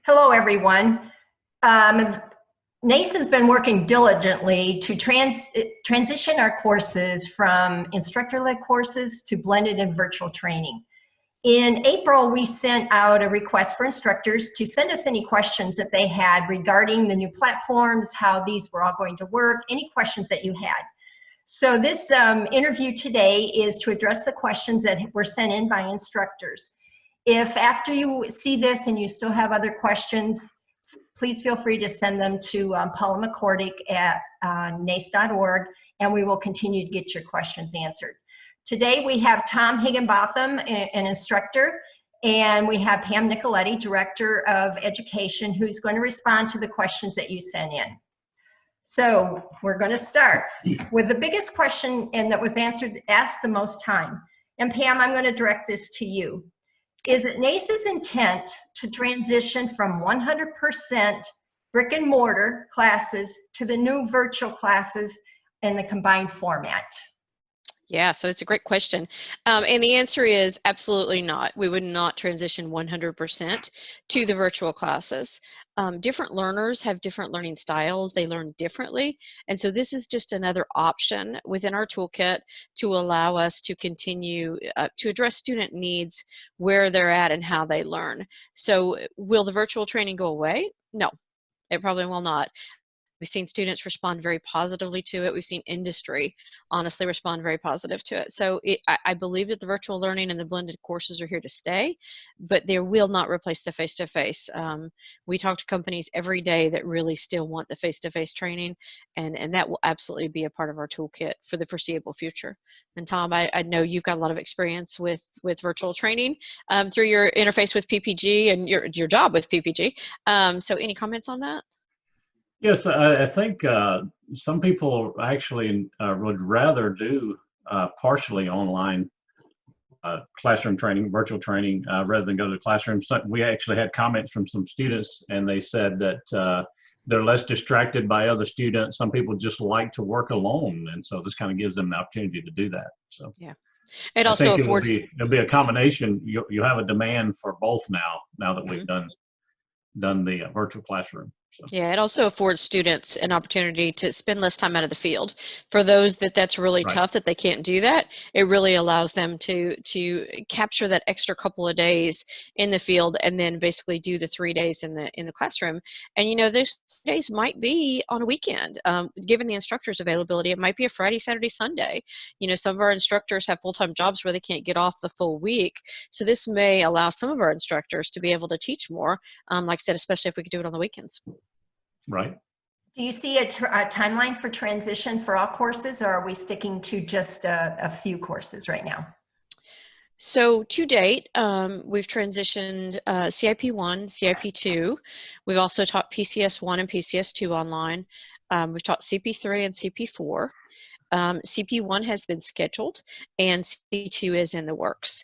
Hello, everyone. NACE has been working diligently to transition our courses from instructor-led courses to blended and virtual training. In April, we sent out a request for instructors to send us any questions that they had regarding the new platforms, how these were all going to work, any questions that you had. So this interview today is to address the questions that were sent in by instructors. If after you see this and you still have other questions, please feel free to send them to Paula McCordic at nace.org, and we will continue to get your questions answered. Today we have Tom Higgenbotham, an instructor, and we have Pam Nicoletti, Director of Education, who's going to respond to the questions that you sent in. So we're going to start with the biggest question and that was asked the most time. And Pam, I'm going to direct this to you. Is it NACE's intent to transition from 100% brick and mortar classes to the new virtual classes in the combined format? Yeah, so it's a great question. And the answer is absolutely not. We would not transition 100% to the virtual classes. Different learners have different learning styles. They learn differently. And so this is just another option within our toolkit to allow us to continue to address student needs where they're at and how they learn. So will the virtual training go away? No, it probably will not. We've seen students respond very positively to it. We've seen industry honestly respond very positive to it. So I believe that the virtual learning and the blended courses are here to stay, but they will not replace the face-to-face. We talk to companies every day that really still want the face-to-face training, and that will absolutely be a part of our toolkit for the foreseeable future. And Tom, I know you've got a lot of experience with virtual training through your interface with PPG and your job with PPG. So any comments on that? Yes, I think some people actually would rather do partially online classroom training, virtual training, rather than go to the classroom. So we actually had comments from some students, and they said that they're less distracted by other students. Some people just like to work alone, and so this kind of gives them the opportunity to do that. So yeah, it also affords. It'll be a combination. You have a demand for both now that we've done the virtual classroom. So. Yeah, it also affords students an opportunity to spend less time out of the field. For those that's really tough that they can't do that, it really allows them to capture that extra couple of days in the field and then basically do the 3 days in the classroom. And you know, those days might be on a weekend. Given the instructor's availability, it might be a Friday, Saturday, Sunday. You know, some of our instructors have full-time jobs where they can't get off the full week. So this may allow some of our instructors to be able to teach more, like I said, especially if we could do it on the weekends. Right. Do you see a timeline for transition for all courses, or are we sticking to just a few courses right now? So to date, we've transitioned CIP1, CIP2. We've also taught PCS1 and PCS2 online. We've taught CP3 and CP4. CP1 has been scheduled, and CP2 is in the works.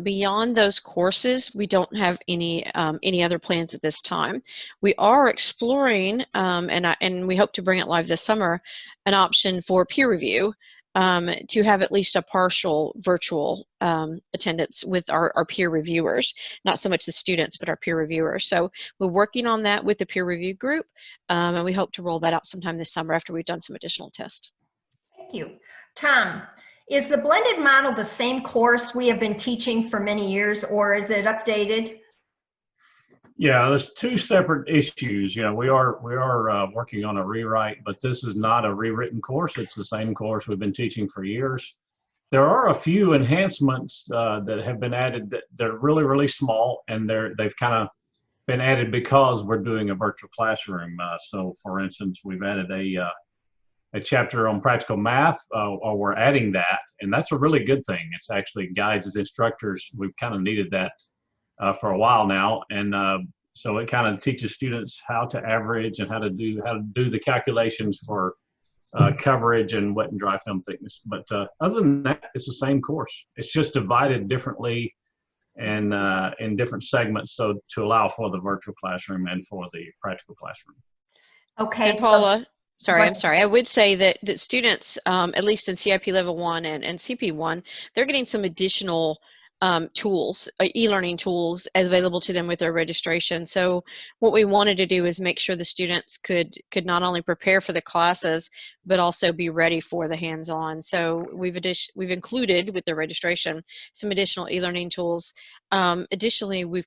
Beyond those courses, we don't have any other plans at this time. We are exploring, and we hope to bring it live this summer, an option for peer review to have at least a partial virtual attendance with our peer reviewers, not so much the students, but our peer reviewers. So we're working on that with the peer review group, and we hope to roll that out sometime this summer after we've done some additional tests. Thank you. Tom, is the blended model the same course we have been teaching for many years, or is it updated? Yeah, there's two separate issues. You know, we are working on a rewrite, but this is not a rewritten course. It's the same course we've been teaching for years. There are a few enhancements that have been added that are really, really small, and they've kind of been added because we're doing a virtual classroom. So, for instance, we've added a chapter on practical math, or we're adding that, and that's a really good thing. It's actually guides as instructors. We've kind of needed that for a while now, and so it kind of teaches students how to average and how to do the calculations for coverage and wet and dry film thickness. But other than that, it's the same course. It's just divided differently and in different segments, so to allow for the virtual classroom and for the practical classroom. Okay, and Paula. I'm sorry. I would say that students, at least in CIP Level 1 and CP1, they're getting some additional tools, e-learning tools available to them with their registration. So what we wanted to do is make sure the students could not only prepare for the classes, but also be ready for the hands-on. So we've included with their registration some additional e-learning tools. Additionally, we've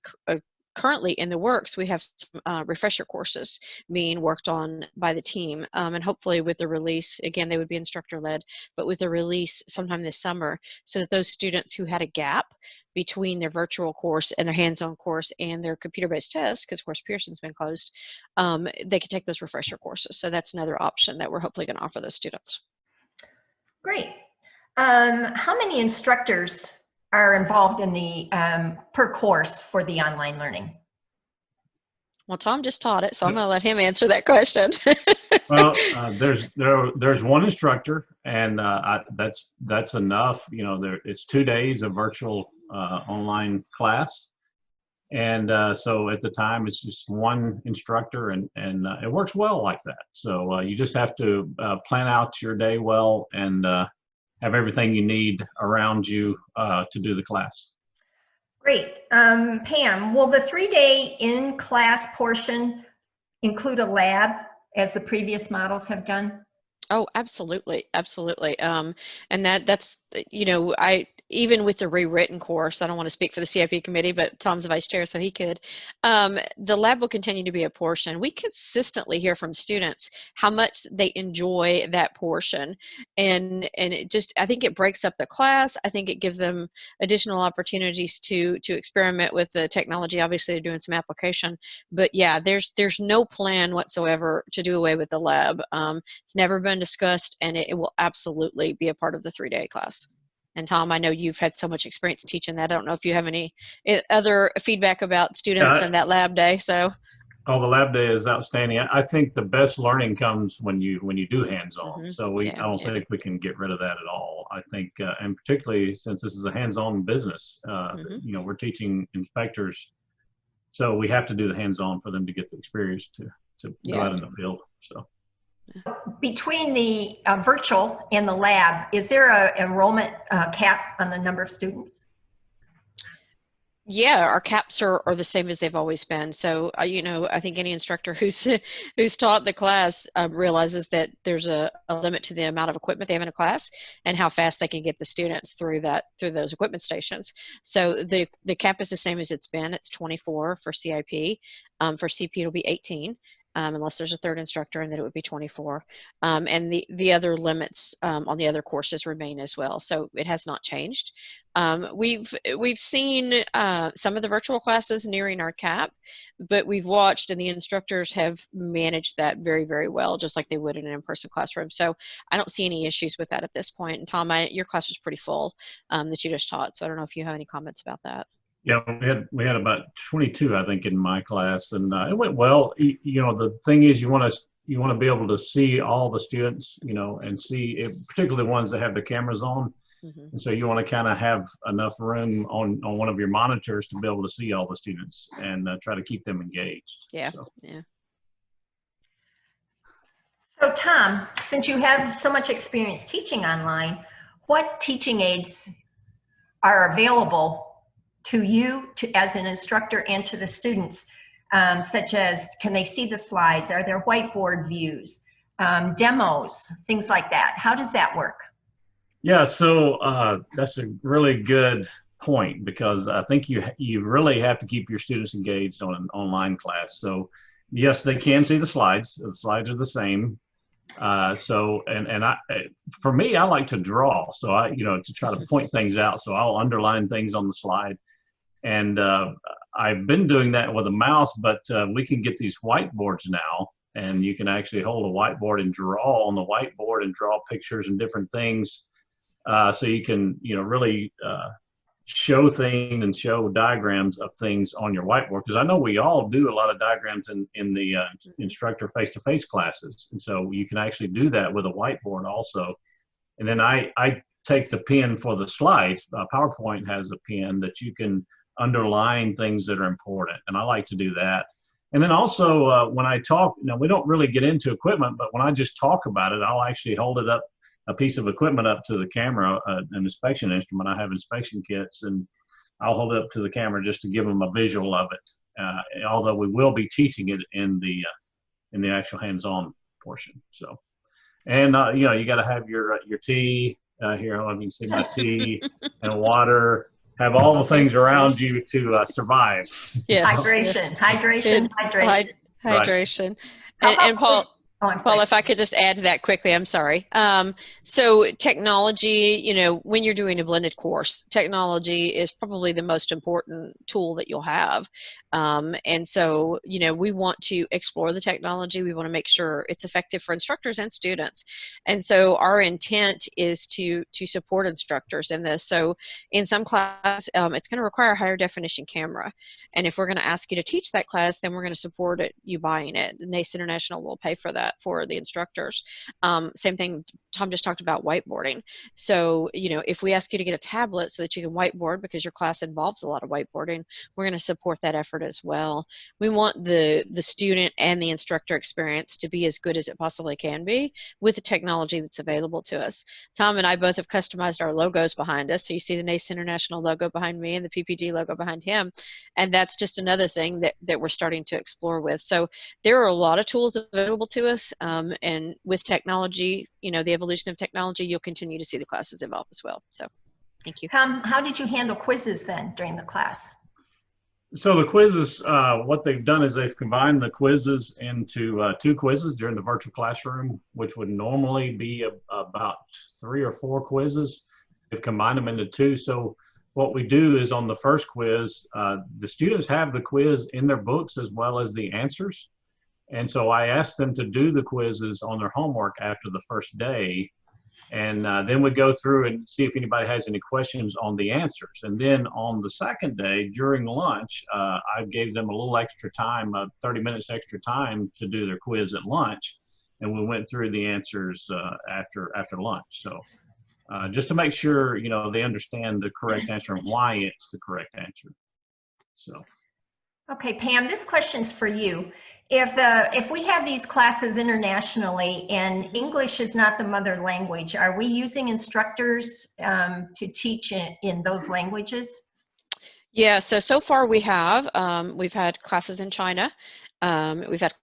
currently in the works, we have some refresher courses being worked on by the team, and hopefully with the release, again, they would be instructor-led, but with the release sometime this summer, so that those students who had a gap between their virtual course and their hands-on course and their computer-based test, because of course Pearson's been closed, they could take those refresher courses. So that's another option that we're hopefully going to offer those students. Great. How many instructors are involved in the per course for the online learning? Well, Tom just taught it, so I'm going to let him answer that question. Well, there's one instructor, and that's enough. You know, it's 2 days of virtual online class, and so at the time it's just one instructor, and it works well like that. So you just have to plan out your day well and have everything you need around you to do the class. Great. Pam, will the 3-day in-class portion include a lab as the previous models have done? Oh, absolutely. Absolutely. And that's, you know, even with the rewritten course, I don't want to speak for the CIP committee, but Tom's the vice chair, so he could. The lab will continue to be a portion. We consistently hear from students how much they enjoy that portion. And it just, I think it breaks up the class. I think it gives them additional opportunities to experiment with the technology. Obviously, they're doing some application. But yeah, there's no plan whatsoever to do away with the lab. It's never been discussed, and it will absolutely be a part of the 3-day class. And Tom, I know you've had so much experience teaching that. I don't know if you have any other feedback about students and that lab day. So, the lab day is outstanding. I think the best learning comes when you do hands-on. Mm-hmm. So I don't think we can get rid of that at all. I think, and particularly since this is a hands-on business, mm-hmm. you know, we're teaching inspectors, so we have to do the hands-on for them to get the experience to go out in the field. So. Between the virtual and the lab, is there an enrollment cap on the number of students? Yeah, our caps are the same as they've always been. So, you know, I think any instructor who's taught the class realizes that there's a limit to the amount of equipment they have in a class and how fast they can get the students through those equipment stations. So the cap is the same as it's been. It's 24 for CIP. For CP, it'll be 18. Unless there's a third instructor, and then it would be 24. And the other limits on the other courses remain as well. So it has not changed. We've seen some of the virtual classes nearing our cap, but we've watched, and the instructors have managed that very, very well, just like they would in an in-person classroom. So I don't see any issues with that at this point. And Tom, your class was pretty full that you just taught. So I don't know if you have any comments about that. Yeah, we had about 22, I think, in my class, and it went well. You know, the thing is, you want to be able to see all the students, you know, and see it, particularly the ones that have the cameras on. Mm-hmm. And so you want to kind of have enough room on one of your monitors to be able to see all the students and try to keep them engaged. Yeah, so. Yeah. So Tom, since you have so much experience teaching online, what teaching aids are available to you as an instructor and to the students, such as, can they see the slides? Are there whiteboard views, demos, things like that? How does that work? Yeah, so that's a really good point, because I think you really have to keep your students engaged on an online class. So yes, they can see the slides. The slides are the same. So for me, I like to draw. So to try to point things out. So I'll underline things on the slide. And I've been doing that with a mouse, but we can get these whiteboards now, and you can actually hold a whiteboard and draw on the whiteboard and draw pictures and different things. So you can, really show things and show diagrams of things on your whiteboard. Because I know we all do a lot of diagrams in the instructor face-to-face classes. And so you can actually do that with a whiteboard also. And then I take the pen for the slides. PowerPoint has a pen that you can underline things that are important, and I like to do that. And then also when I talk, we don't really get into equipment, but when I just talk about it, I'll actually hold it up, a piece of equipment up to the camera, an inspection instrument. I have inspection kits, and I'll hold it up to the camera just to give them a visual of it. Although we will be teaching it in the actual hands-on portion. So, and you know, you got to have your tea here. Let me see my tea and water. Have all the things around you to survive. Yes. Hydration, Yes. hydration, hydration. Hydration. How about And Paul, oh, I'm sorry. Paul, if I could just add to that quickly, I'm sorry. So technology, you know, when you're doing a blended course, technology is probably the most important tool that you'll have. And so, you know, we want to explore the technology. We want to make sure it's effective for instructors and students. And so our intent is to support instructors in this. So in some classes, it's going to require a higher definition camera. And if we're going to ask you to teach that class, then we're going to support it, you buying it. NACE International will pay for that for the instructors. Same thing, Tom just talked about whiteboarding. So, you know, if we ask you to get a tablet so that you can whiteboard because your class involves a lot of whiteboarding, we're going to support that effort as well. We want the student and the instructor experience to be as good as it possibly can be with the technology that's available to us. Tom and I both have customized our logos behind us. So you see the NACE International logo behind me and the PPG logo behind him. And that's just another thing that we're starting to explore with. So there are a lot of tools available to us. And with technology, you know, the evolution of technology, you'll continue to see the classes evolve as well. So thank you. Tom, how did you handle quizzes then during the class? So the quizzes, what they've done is they've combined the quizzes into 2 quizzes during the virtual classroom, which would normally be about 3 or 4 quizzes. They've combined them into 2. So what we do is on the first quiz, the students have the quiz in their books as well as the answers. And so I asked them to do the quizzes on their homework after the first day. And then we go through and see if anybody has any questions on the answers. And then on the second day, during lunch, I gave them a little extra time, 30 minutes extra time to do their quiz at lunch. And we went through the answers after lunch. So just to make sure, you know, they understand the correct answer and why it's the correct answer. So. Okay, Pam, this question's for you. If we have these classes internationally and English is not the mother language, are we using instructors to teach in those languages? Yeah, so far we have. We've had classes in China. We've had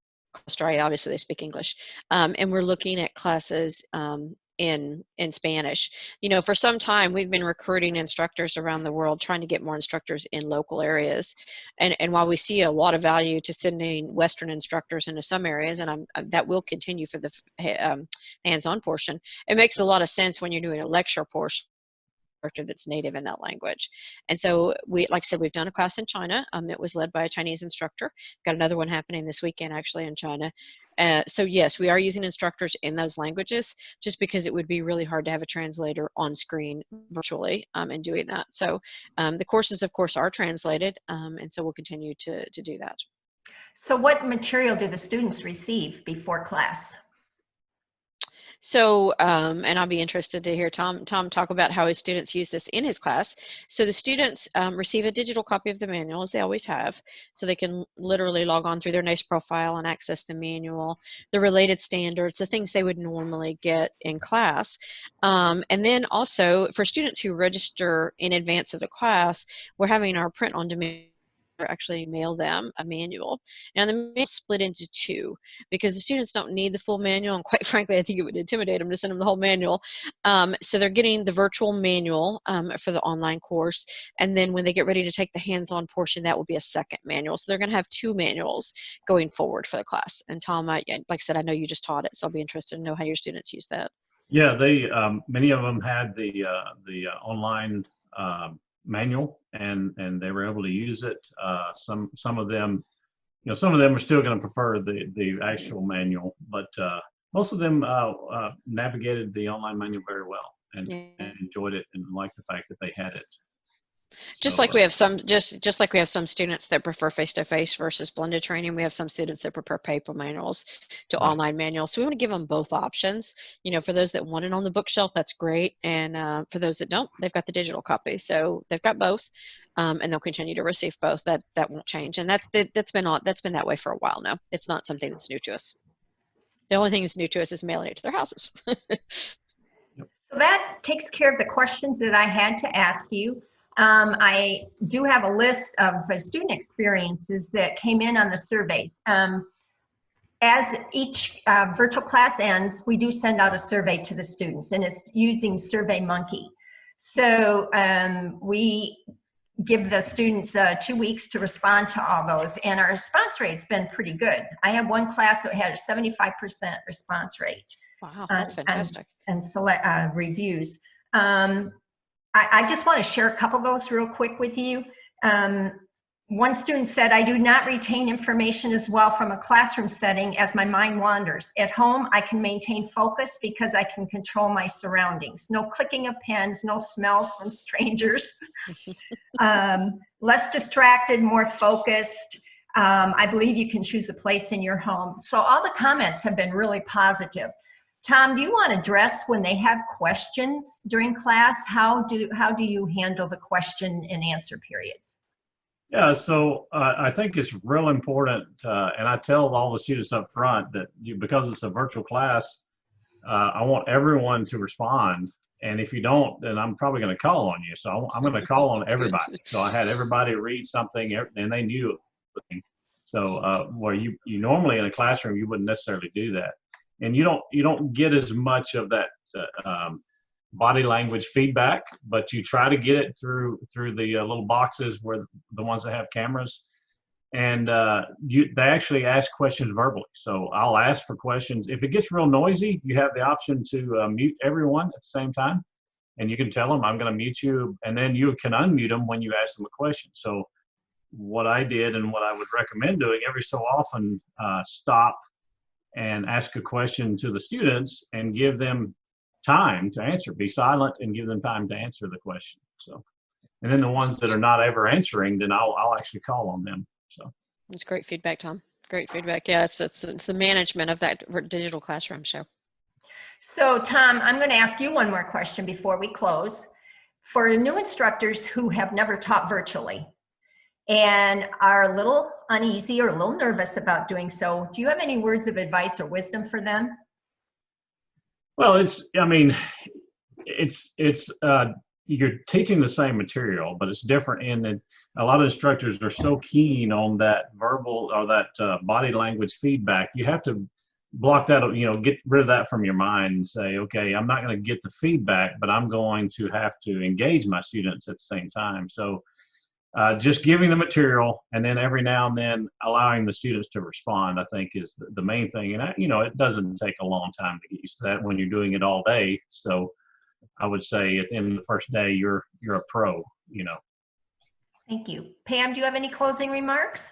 Australia, obviously they speak English. And we're looking at classes in Spanish. You know, for some time we've been recruiting instructors around the world, trying to get more instructors in local areas. And while we see a lot of value to sending Western instructors into some areas, and that will continue for the hands-on portion, it makes a lot of sense when you're doing a lecture portion that's native in that language. And so like I said, we've done a class in China. It was led by a Chinese instructor. Got another one happening this weekend actually in China. So yes, we are using instructors in those languages just because it would be really hard to have a translator on screen virtually and doing that. So the courses of course are translated and so we'll continue to do that. So what material do the students receive before class? So, and I'll be interested to hear Tom talk about how his students use this in his class. So the students receive a digital copy of the manual, as they always have, so they can literally log on through their NACE profile and access the manual, the related standards, the things they would normally get in class. And then also for students who register in advance of the class, we're having our print on demand actually mail them a manual. Now the manual is split into 2 because the students don't need the full manual, and quite frankly I think it would intimidate them to send them the whole manual. So they're getting the virtual manual for the online course, and then when they get ready to take the hands-on portion, that will be a second manual. So they're going to have 2 manuals going forward for the class. And Tom, like I said, I know you just taught it, so I'll be interested to know how your students use that. Yeah, they many of them had the online manual and they were able to use it. Some of them, you know, some of them are still going to prefer the actual manual, but most of them navigated the online manual very well and enjoyed it and liked the fact that they had it. Just like we have some, just like we have some students that prefer face-to-face versus blended training, we have some students that prefer paper manuals to online manuals. So we want to give them both options. You know, for those that want it on the bookshelf, that's great. And for those that don't, they've got the digital copy. So they've got both, and they'll continue to receive both. That won't change. And that's been that way for a while now. It's not something that's new to us. The only thing that's new to us is mailing it to their houses. So that takes care of the questions that I had to ask you. I do have a list of student experiences that came in on the surveys. As each virtual class ends, we do send out a survey to the students, and it's using SurveyMonkey. So we give the students 2 weeks to respond to all those, and our response rate's been pretty good. I have one class that had a 75% response rate. Wow, that's fantastic. And select reviews. I just want to share a couple of those real quick with you. One student said, I do not retain information as well from a classroom setting as my mind wanders. At home, I can maintain focus because I can control my surroundings. No clicking of pens, no smells from strangers. Less distracted, more focused. I believe you can choose a place in your home. So all the comments have been really positive. Tom, do you want to address when they have questions during class? How do you handle the question and answer periods? Yeah, so I think it's real important, and I tell all the students up front that because it's a virtual class, I want everyone to respond. And if you don't, then I'm probably going to call on you. So I'm going to call on everybody. So I had everybody read something, and they knew it. So where you normally in a classroom, you wouldn't necessarily do that. And you don't get as much of that body language feedback, but you try to get it through the little boxes where the ones that have cameras, and they actually ask questions verbally. So I'll ask for questions. If it gets real noisy, you have the option to mute everyone at the same time, and you can tell them, I'm going to mute you, and then you can unmute them when you ask them a question. So what I did and what I would recommend doing every so often, stop and ask a question to the students and give them time to answer. Be silent and give them time to answer the question. So, and then the ones that are not ever answering, then I'll actually call on them. So that's great feedback, Tom. Great feedback. Yeah, it's the management of that digital classroom show. So Tom, I'm going to ask you one more question before we close. For new instructors who have never taught virtually and are a little uneasy or a little nervous about doing so, do you have any words of advice or wisdom for them? Well, you're teaching the same material, but it's different in that a lot of instructors are so keen on that verbal or that body language feedback. You have to block that, get rid of that from your mind and say, okay, I'm not going to get the feedback, but I'm going to have to engage my students at the same time. So just giving the material and then every now and then allowing the students to respond, I think is the main thing. And it doesn't take a long time to get used to that when you're doing it all day. So I would say at the end of the first day, you're a pro, Thank you. Pam, do you have any closing remarks?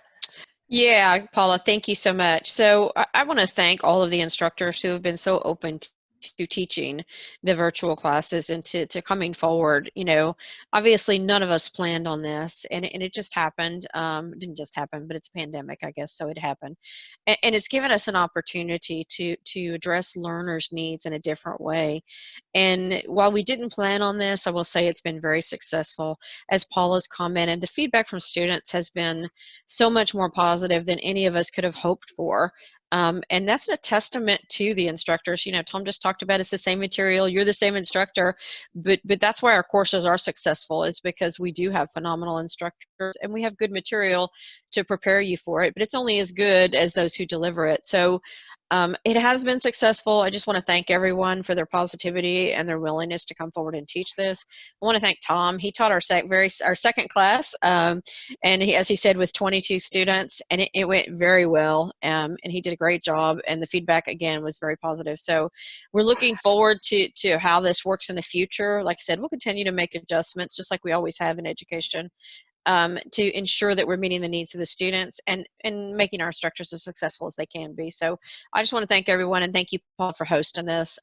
Yeah, Paula, thank you so much. So I want to thank all of the instructors who have been so open to teaching the virtual classes and to coming forward. Obviously none of us planned on this, and it just happened. It didn't just happen, but it's a pandemic, I guess, so it happened. And it's given us an opportunity to address learners' needs in a different way. And while we didn't plan on this, I will say it's been very successful. As Paula's commented, the feedback from students has been so much more positive than any of us could have hoped for. And that's a testament to the instructors. Tom just talked about it's the same material, you're the same instructor, but that's why our courses are successful, is because we do have phenomenal instructors and we have good material to prepare you for it, but it's only as good as those who deliver it. So it has been successful. I just want to thank everyone for their positivity and their willingness to come forward and teach this. I want to thank Tom. He taught our second class, and as he said, with 22 students, and it went very well, and he did a great job, and the feedback, again, was very positive. So we're looking forward to how this works in the future. Like I said, we'll continue to make adjustments, just like we always have in education, to ensure that we're meeting the needs of the students and making our instructors as successful as they can be. So I just want to thank everyone, and thank you, Paul, for hosting this,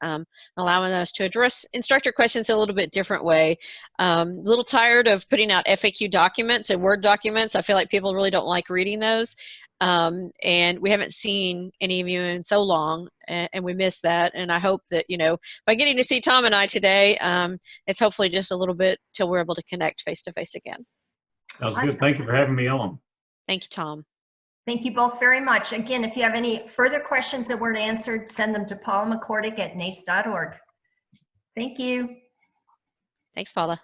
allowing us to address instructor questions in a little bit different way. A little tired of putting out FAQ documents and Word documents. I feel like people really don't like reading those. And we haven't seen any of you in so long, and we miss that. And I hope that, by getting to see Tom and I today, it's hopefully just a little bit till we're able to connect face-to-face again. That was good. Thank you for having me on. Thank you, Tom. Thank you both very much. Again, if you have any further questions that weren't answered, send them to Paula McCordic at nace.org. Thank you. Thanks, Paula.